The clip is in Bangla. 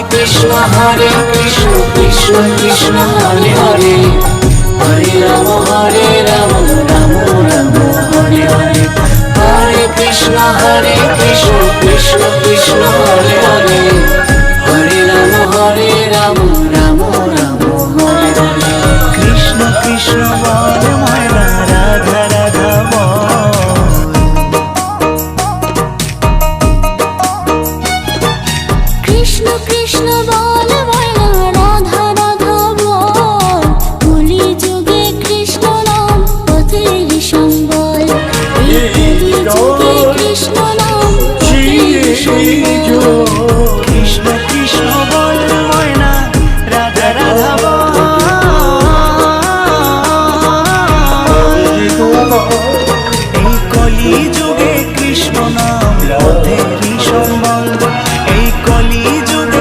কৃষ্ণ কৃষ্ণ কৃষ্ণ হরে হরে, হরে রাম রাম রাম রাম হরে হরে। হরে কৃষ্ণ কৃষ্ণ কৃষ্ণ হরে হরে, হরে রাম রাম রাম হরে হরে। কৃষ্ণ কৃষ্ণ বল ময়না, রাধা রাধা বল। কৃষ্ণ কৃষ্ণ বল